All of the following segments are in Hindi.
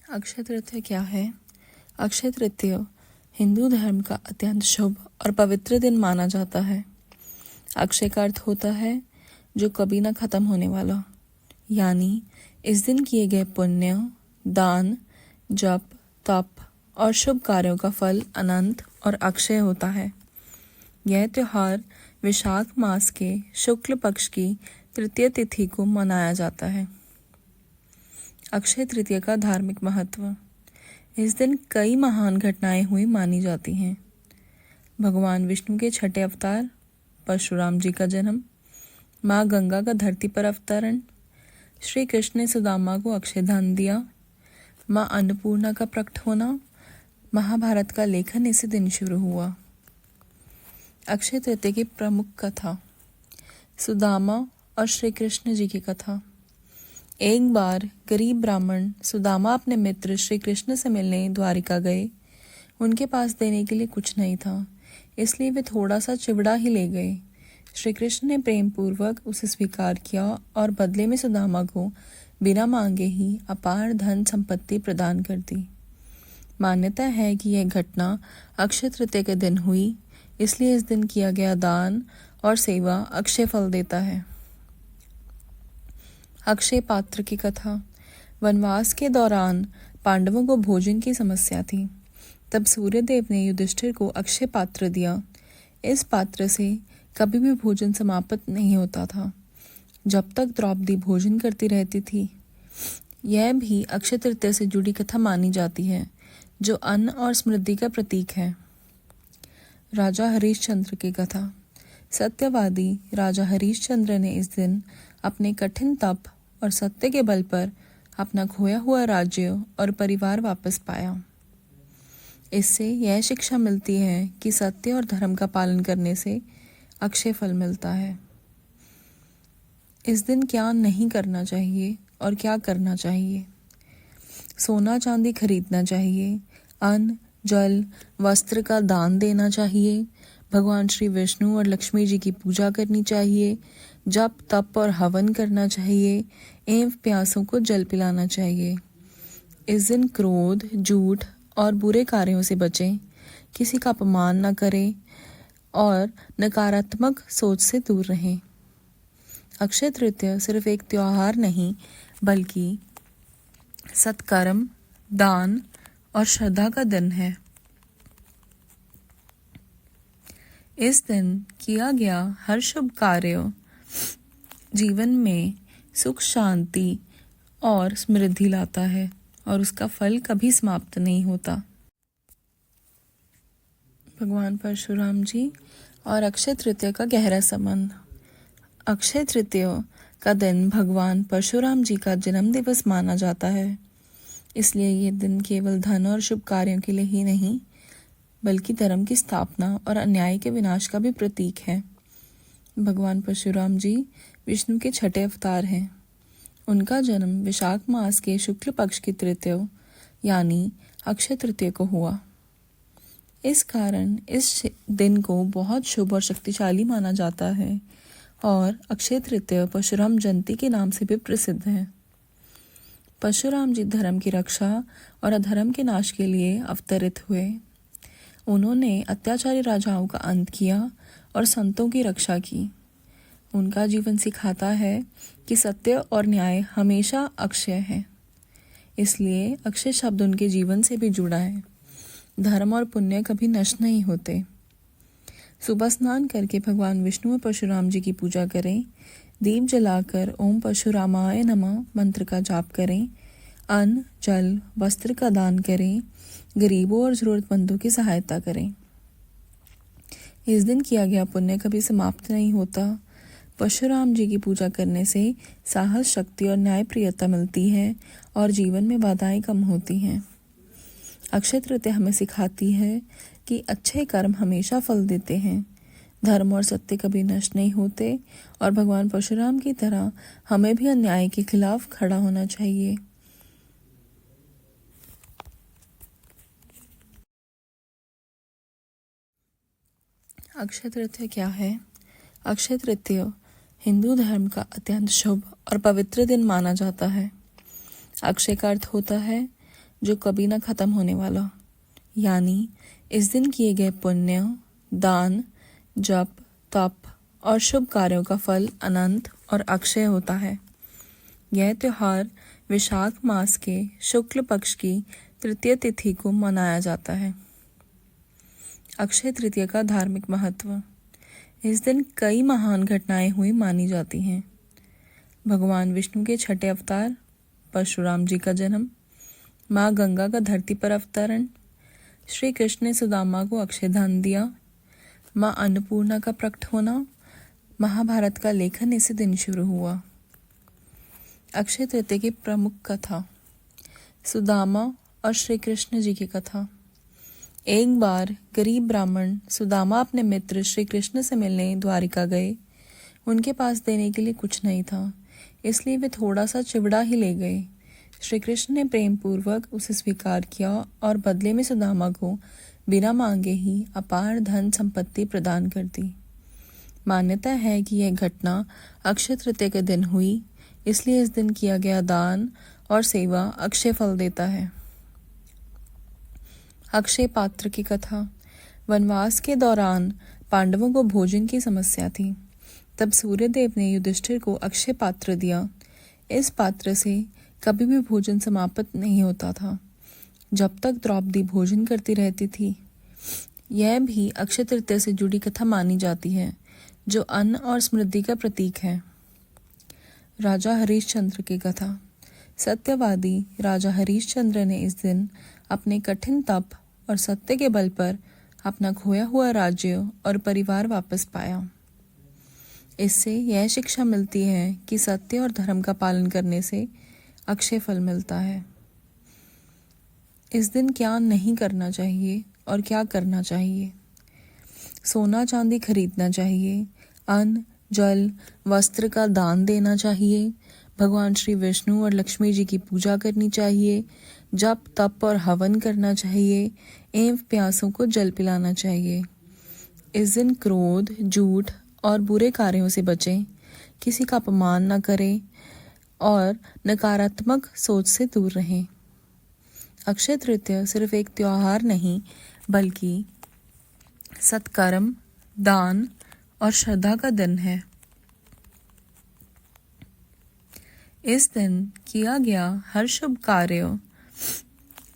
अक्षय तृतीया क्या है? अक्षय तृतीया हिंदू धर्म का अत्यंत शुभ और पवित्र दिन माना जाता है। अक्षय का अर्थ होता है जो कभी ना खत्म होने वाला, यानी इस दिन किए गए पुण्य, दान, जप, तप और शुभ कार्यों का फल अनंत और अक्षय होता है। यह त्योहार वैशाख मास के शुक्ल पक्ष की तृतीय तिथि को मनाया जाता है। अक्षय तृतीया का धार्मिक महत्व। इस दिन कई महान घटनाएं हुई मानी जाती हैं। भगवान विष्णु के छठे अवतार परशुराम जी का जन्म, माँ गंगा का धरती पर अवतरण, श्री कृष्ण ने सुदामा को अक्षय धन दिया, माँ अन्नपूर्णा का प्रकट होना, महाभारत का लेखन इसी दिन शुरू हुआ। अक्षय तृतीया की प्रमुख कथा। सुदामा और श्री कृष्ण जी की कथा। एक बार गरीब ब्राह्मण सुदामा अपने मित्र श्री कृष्ण से मिलने द्वारिका गए। उनके पास देने के लिए कुछ नहीं था, इसलिए वे थोड़ा सा चिवड़ा ही ले गए। श्री कृष्ण ने प्रेम पूर्वक उसे स्वीकार किया और बदले में सुदामा को बिना मांगे ही अपार धन संपत्ति प्रदान कर दी। मान्यता है कि यह घटना अक्षय तृतीया के दिन हुई, इसलिए इस दिन किया गया दान और सेवा अक्षय फल देता है। अक्षय पात्र की कथा। वनवास के दौरान पांडवों को भोजन की समस्या थी। तब सूर्यदेव ने युधिष्ठिर को अक्षय पात्र दिया। इस पात्र से कभी भी भोजन समाप्त नहीं होता था, जब तक द्रौपदी भोजन करती रहती थी। यह भी अक्षय तृतीया से जुड़ी कथा मानी जाती है, जो अन्न और समृद्धि का प्रतीक है। राजा हरिश्चंद्र की कथा। सत्यवादी राजा हरिश्चंद्र ने इस दिन अपने कठिन तप और सत्य के बल पर अपना खोया हुआ राज्य और परिवार वापस पाया। इससे यह शिक्षा मिलती है कि सत्य और धर्म का पालन करने से अक्षय फल मिलता है। इस दिन क्या नहीं करना चाहिए और क्या करना चाहिए। सोना चांदी खरीदना चाहिए, अन्न, जल, वस्त्र का दान देना चाहिए, भगवान श्री विष्णु और लक्ष्मी जी की पूजा करनी चाहिए, जप तप और हवन करना चाहिए एवं प्यासों को जल पिलाना चाहिए। इस दिन क्रोध, झूठ और बुरे कार्यों से बचें, किसी का अपमान न करें और नकारात्मक सोच से दूर रहें। अक्षय तृतीया सिर्फ एक त्योहार नहीं, बल्कि सत्कर्म, दान और श्रद्धा का दिन है। इस दिन किया गया हर शुभ कार्य जीवन में सुख, शांति और समृद्धि लाता है और उसका फल कभी समाप्त नहीं होता। भगवान परशुराम जी और अक्षय तृतीया का गहरा संबंध। अक्षय तृतीया का दिन भगवान परशुराम जी का जन्म दिवस माना जाता है, इसलिए ये दिन केवल धन और शुभ कार्यों के लिए ही नहीं, बल्कि धर्म की स्थापना और अन्याय के विनाश का भी प्रतीक है। भगवान परशुराम जी विष्णु के छठे अवतार हैं। उनका जन्म वैशाख मास के शुक्ल पक्ष की तृतीया यानी अक्षय तृतीया को हुआ। इस कारण इस दिन को बहुत शुभ और शक्तिशाली माना जाता है और अक्षय तृतीया परशुराम जयंती के नाम से भी प्रसिद्ध है। परशुराम जी धर्म की रक्षा और अधर्म के नाश के लिए अवतरित हुए। उन्होंने अत्याचारी राजाओं का अंत किया और संतों की रक्षा की। उनका जीवन सिखाता है कि सत्य और न्याय हमेशा अक्षय है, इसलिए अक्षय शब्द उनके जीवन से भी जुड़ा है। धर्म और पुण्य कभी नष्ट नहीं होते। सुबह स्नान करके भगवान विष्णु और परशुराम जी की पूजा करें। दीप जलाकर ओम परशुरामाय नमः मंत्र का जाप करें। अन्न, जल, वस्त्र का दान करें। गरीबों और जरूरतमंदों की सहायता करें। इस दिन किया गया पुण्य कभी समाप्त नहीं होता। परशुराम जी की पूजा करने से साहस, शक्ति और न्यायप्रियता मिलती है और जीवन में बाधाएं कम होती हैं। अक्षय तृतीया हमें सिखाती है कि अच्छे कर्म हमेशा फल देते हैं, धर्म और सत्य कभी नष्ट नहीं होते और भगवान परशुराम की तरह हमें भी अन्याय के खिलाफ खड़ा होना चाहिए। अक्षय तृतीया क्या है? अक्षय तृतीया हिंदू धर्म का अत्यंत शुभ और पवित्र दिन माना जाता है। अक्षय का अर्थ होता है जो कभी न खत्म होने वाला। यानी इस दिन किए गए पुण्य, दान, जप, तप और शुभ कार्यों का फल अनंत और अक्षय होता है। यह त्योहार वैशाख मास के शुक्ल पक्ष की तृतीय तिथि को मनाया जाता है। अक्षय तृतीया का धार्मिक महत्व। इस दिन कई महान घटनाएं हुई मानी जाती हैं। भगवान विष्णु के छठे अवतार, परशुराम जी का जन्म, माँ गंगा का धरती पर अवतरण, श्री कृष्ण ने सुदामा को अक्षय धन दिया, माँ अन्नपूर्णा का प्रकट होना, महाभारत का लेखन इसी दिन शुरू हुआ। अक्षय तृतीया की प्रमुख कथा। सुदामा और श्री कृष्ण जी की कथा। एक बार गरीब ब्राह्मण सुदामा अपने मित्र श्री कृष्ण से मिलने द्वारिका गए। उनके पास देने के लिए कुछ नहीं था, इसलिए वे थोड़ा सा चिवड़ा ही ले गए। श्री कृष्ण ने प्रेम पूर्वक उसे स्वीकार किया और बदले में सुदामा को बिना मांगे ही अपार धन संपत्ति प्रदान कर दी। मान्यता है कि यह घटना अक्षय तृतीया के दिन हुई, इसलिए इस दिन किया गया दान और सेवा अक्षय फल देता है। अक्षय पात्र की कथा। वनवास के दौरान पांडवों को भोजन की समस्या थी। तब सूर्यदेव ने युधिष्ठिर को अक्षय पात्र दिया। इस पात्र से कभी भी भोजन समाप्त नहीं होता था, जब तक द्रौपदी भोजन करती रहती थी। यह भी अक्षय तृतीया से जुड़ी कथा मानी जाती है, जो अन्न और समृद्धि का प्रतीक है। राजा हरिश्चंद्र की कथा। सत्यवादी राजा हरिश्चंद्र ने इस दिन अपने कठिन तप और सत्य के बल पर अपना खोया हुआ राज्य और परिवार वापस पाया। इससे यह शिक्षा मिलती है कि सत्य और धर्म का पालन करने से अक्षय फल मिलता है। इस दिन क्या नहीं करना चाहिए और क्या करना चाहिए। सोना चांदी खरीदना चाहिए, अन्न, जल, वस्त्र का दान देना चाहिए, भगवान श्री विष्णु और लक्ष्मी जी की पूजा करनी चाहिए, जप तप और हवन करना चाहिए एवं प्यासों को जल पिलाना चाहिए। इस दिन क्रोध, झूठ और बुरे कार्यों से बचें, किसी का अपमान न करें और नकारात्मक सोच से दूर रहें। अक्षय तृतीया सिर्फ एक त्योहार नहीं, बल्कि सत्कर्म, दान और श्रद्धा का दिन है। इस दिन किया गया हर शुभ कार्य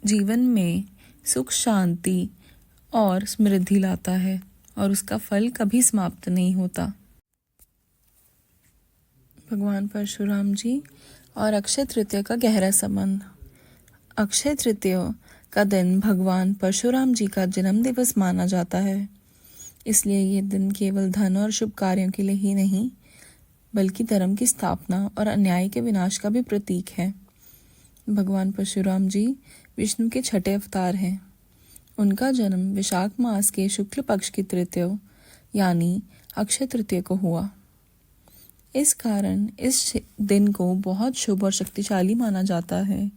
जीवन में सुख, शांति और समृद्धि लाता है और उसका फल कभी समाप्त नहीं होता। भगवान परशुराम जी और अक्षय तृतीया का गहरा संबंध। अक्षय तृतीया का दिन भगवान परशुराम जी का जन्म दिवस माना जाता है। इसलिए ये दिन केवल धन और शुभ कार्यों के लिए ही नहीं, बल्कि धर्म की स्थापना और अन्याय के विनाश का भी प्रतीक है। भगवान परशुराम जी विष्णु के छठे अवतार हैं। उनका जन्म वैशाख मास के शुक्ल पक्ष की तृतीया यानी अक्षय तृतीया को हुआ। इस कारण इस दिन को बहुत शुभ और शक्तिशाली माना जाता है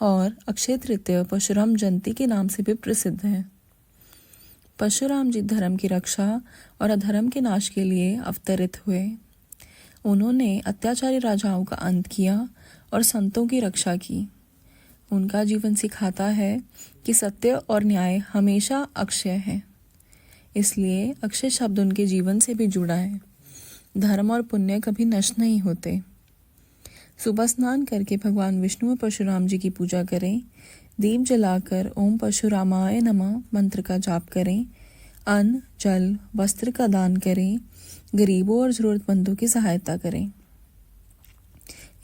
और अक्षय तृतीया परशुराम जयंती के नाम से भी प्रसिद्ध है। परशुराम जी धर्म की रक्षा और अधर्म के नाश के लिए अवतरित हुए। उन्होंने अत्याचारी राजाओं का अंत किया और संतों की रक्षा की। उनका जीवन सिखाता है कि सत्य और न्याय हमेशा अक्षय है। इसलिए अक्षय शब्द उनके जीवन से भी जुड़ा है। धर्म और पुण्य कभी नष्ट नहीं होते। सुबह स्नान करके भगवान विष्णु और परशुराम जी की पूजा करें। दीप जलाकर ओम परशुरामाय नमः मंत्र का जाप करें। अन्न, जल, वस्त्र का दान करें। गरीबों और जरूरतमंदों की सहायता करें।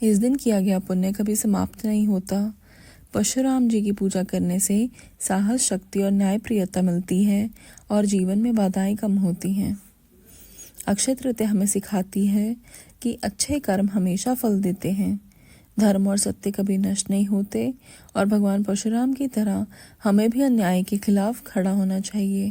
इस दिन किया गया पुण्य कभी समाप्त नहीं होता। परशुराम जी की पूजा करने से साहस, शक्ति और न्यायप्रियता मिलती है और जीवन में बाधाएं कम होती हैं। अक्षय तृतीया हमें सिखाती है कि अच्छे कर्म हमेशा फल देते हैं। धर्म और सत्य कभी नष्ट नहीं होते और भगवान परशुराम की तरह हमें भी अन्याय के खिलाफ खड़ा होना चाहिए।